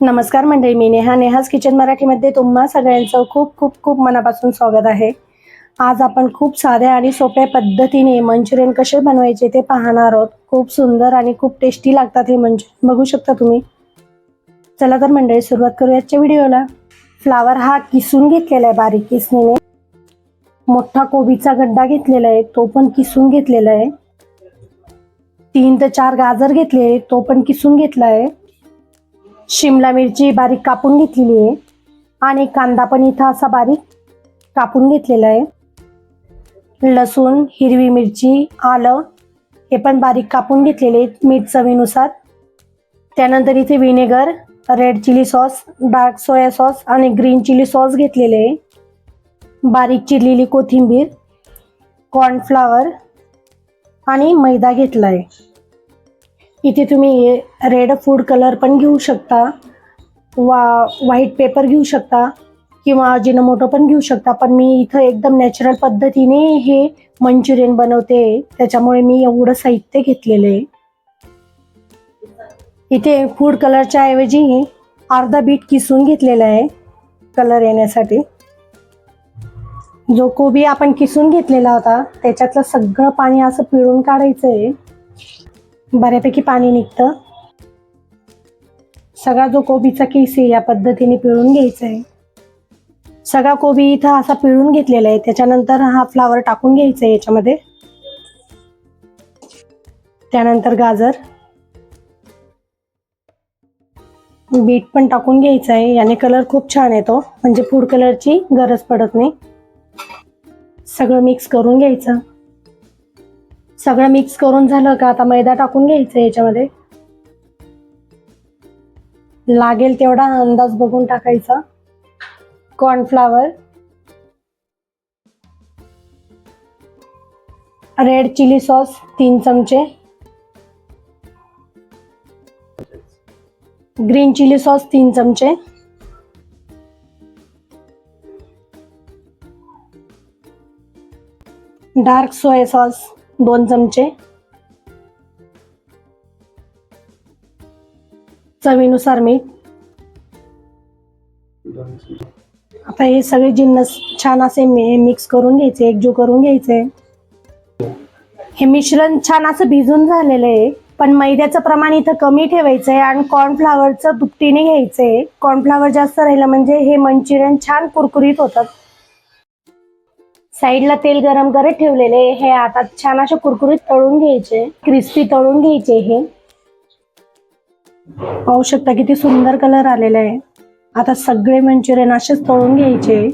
नमस्कार मंडळी, मी नेहाज किचन मराठीमध्ये तुम्हा सगळ्यांचं खूप खूप खूप मनापासून स्वागत आहे। आज आपण खूप साध्या आणि सोप्या पद्धतीने मंचुरियन कसे बनवायचे ते पाहणार आहोत। खूप सुंदर आणि खूप टेस्टी लागतात हे मंचुरियन, बघू शकता तुम्ही। चला तर मंडळी सुरुवात करूया आजच्या व्हिडिओला। फ्लावर हा किसून घेतलेला आहे बारीक किसणीने। मोठा कोबीचा गड्डा घेतलेला आहे, तो पण किसून घेतलेला आहे। 3 ते 4 गाजर घेतले, तो पण किसून घेतला आहे। शिमला मिरची बारीक कापून घेतलेली आहे आणि कांदा पण इथं असा बारीक कापून घेतलेला आहे। लसूण, हिरवी मिरची, आलं हे पण बारीक कापून घेतलेले, मीठ चवीनुसार। त्यानंतर इथे vinegar, red chilli sauce, dark soya sauce आणि ग्रीन चिली सॉस घेतलेले आहे। बारीक चिरलेली कोथिंबीर, कॉर्नफ्लॉवर आणि मैदा घेतला आहे। इथे तुम्ही रेड फूड कलर पण घेऊ शकता, व्हाईट पेपर घेऊ शकता किंवा अजिनोमोटो पण घेऊ शकता, पण मी इथं एकदम नॅचरल पद्धतीने हे मंचुरियन बनवते, त्याच्यामुळे मी एवढं साहित्य घेतलेलं आहे। इथे फूड कलरच्या ऐवजी अर्धा बीट किसून घेतलेला आहे कलर येण्यासाठी। जो कोबी आपण किसून घेतलेला होता त्याच्यातलं सगळं पाणी असं पिळून काढायचं आहे, बऱ्यापैकी पाणी निघतं। सगळा जो कोबीचा किस आहे या पद्धतीने पिळून घ्यायचा आहे। सगळा कोबी इथं असा पिळून घेतलेला आहे। त्याच्यानंतर हा फ्लावर टाकून घ्यायचा आहे याच्यामध्ये। त्यानंतर गाजर, बीट पण टाकून घ्यायचं आहे, याने कलर खूप छान येतो, म्हणजे फूड कलरची गरज पडत नाही। सगळं मिक्स करून घ्यायचं। सगळं मिक्स करून झालं का आता मैदा टाकून घ्यायचं याच्यामध्ये। लागेल तेवढा अंदाज बघून टाकायचा। कॉर्नफ्लॉवर, रेड चिली सॉस 3 चमचे, ग्रीन चिली सॉस 3 चमचे, डार्क सोया सॉस 2 चमचे, चवीनुसार मीठ। आता हे सगळे जिन्नस छान असे मिक्स करून घ्यायचे, एकजीव करून घ्यायचे। हे मिश्रण छान असं भिजून झालेलं आहे, पण मैद्याचं प्रमाण इथं कमी ठेवायचं आहे आणि कॉर्नफ्लॉवरचं दुपटीने घ्यायचं आहे। कॉर्नफ्लॉवर जास्त राहिलं म्हणजे हे मंचुरियन छान कुरकुरीत होतात। साईडला तेल गरम करत ठेवलेले हे आता छान असे कुरकुरीत तळून घ्यायचे, क्रिस्पी तळून घ्यायचे। हे पाहू शकता किती सुंदर कलर आलेला आहे। आता सगळे मंचुरियन असेच तळून घ्यायचे,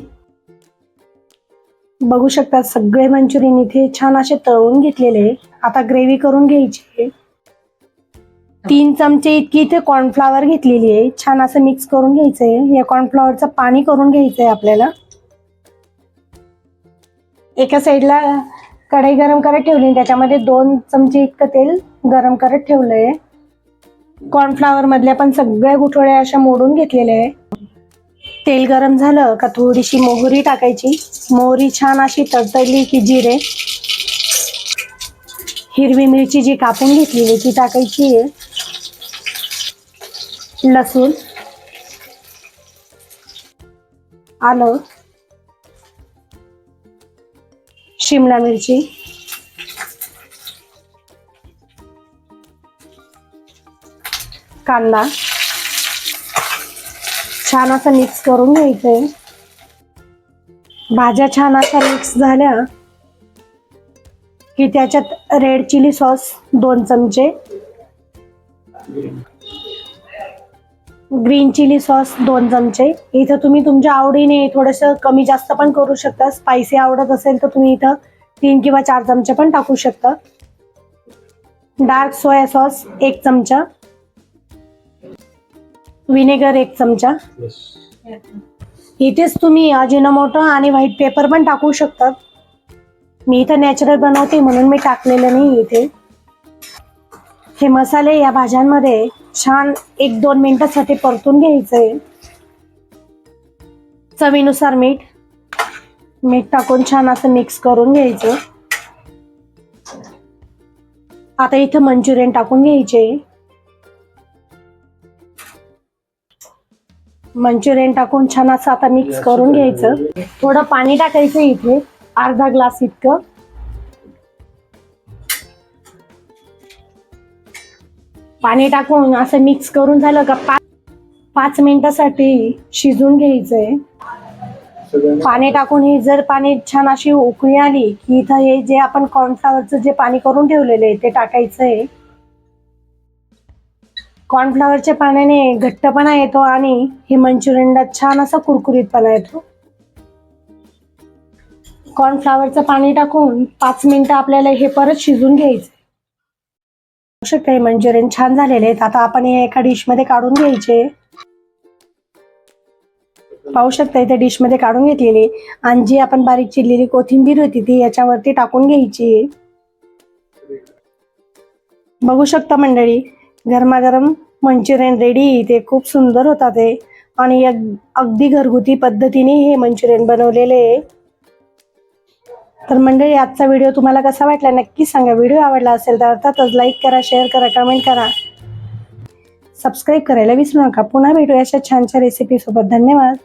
बघू शकता सगळे मंचुरियन इथे छान असे तळून घेतलेले। आता ग्रेव्ही करून घ्यायची। 3 चमचे इतकी इथे कॉर्नफ्लॉवर घेतलेली आहे, छान असं मिक्स करून घ्यायचंय। या कॉर्नफ्लॉवरचं पाणी करून घ्यायचंय आपल्याला। एका साईडला कढई गरम करत ठेवली, त्याच्यामध्ये 2 चमचे इतकं तेल गरम करत ठेवलंय। कॉर्नफ्लॉवर मधल्या पण सगळ्या गुठळ्या अशा मोडून घेतलेल्या आहे। तेल गरम झालं का थोडीशी मोहरी टाकायची। मोहरी छान अशी तडतडली की जिरे, हिरवी मिरची जी कापून घेतलेली ती टाकायची आहे, लसूण, आलं, शिमला मिरची, कांदा छान असं मिक्स करून घ्यायचंय। भाज्या छान अशा मिक्स झाल्या की त्याच्यात रेड चिली सॉस 2 चमचे, ग्रीन चिली सॉस 2 चमचे। इथं तुम्ही तुमच्या आवडीने थोडंसं कमी जास्त पण करू शकता। स्पायसी आवडत असेल तर तुम्ही इथं 3 किंवा 4 चमचे पण टाकू शकता। डार्क सोया सॉस 1 चमचा, विनेगर 1 चमचा। इथेच तुम्ही अजिनोमोटो आणि व्हाईट पेपर पण टाकू शकता, मी इथं नॅचरल बनवते म्हणून मी टाकलेलं नाही इथे। हे मसाले या भाज्यांमध्ये छान 1-2 मिनिटांसाठी परतून घ्यायचंय। चवीनुसार मीठ टाकून छान असं मिक्स करून घ्यायचं। आता इथं मंचुरियन टाकून घ्यायचे। मंचुरियन टाकून छान असं आता मिक्स करून घ्यायचं. थोडं पाणी टाकायचं इथे, अर्धा ग्लास इतकं. पाणी टाकून असं मिक्स करून झालं का 5 मिनिटासाठी शिजून घ्यायचंय. पाणी टाकून हे जर पाणी छान अशी उकळी आली की इथं हे जे आपण कॉर्नफ्लॉवरचं जे पाणी करून ठेवलेलं आहे ते टाकायचंय. कॉर्नफ्लॉवरच्या पाण्याने घट्टपणा येतो आणि हे मंचुरियनला छान असा कुरकुरीतपणा येतो. कॉर्नफ्लॉवरचं पाणी टाकून 5 मिनिटं आपल्याला हे परत शिजून घ्यायचं. बघू शकता हे मंचुरियन छान झालेले आहेत. आता आपण हे एका डिश मध्ये काढून घ्यायचे. पाहू शकता इथे डिश मध्ये काढून घेतलेली आणि जी आपण बारीक चिरलेली कोथिंबीर होती ती याच्यावरती टाकून घ्यायची. बघू शकता मंडळी, गरमागरम मंचुरियन रेडी. ते खूप सुंदर होतात ते आणि अगदी घरगुती पद्धतीने हे मंचुरियन बनवलेले आहे. तर मंडळी, आजचा व्हिडिओ तुम्हाला कसा वाटला नक्की सांगा. व्हिडिओ आवडला असेल तर अर्थातच लाईक करा, शेअर करा, कमेंट करा, सबस्क्राईब करायला विसरू नका. पुन्हा भेटूया अशा छान छान रेसिपी सोबत. धन्यवाद.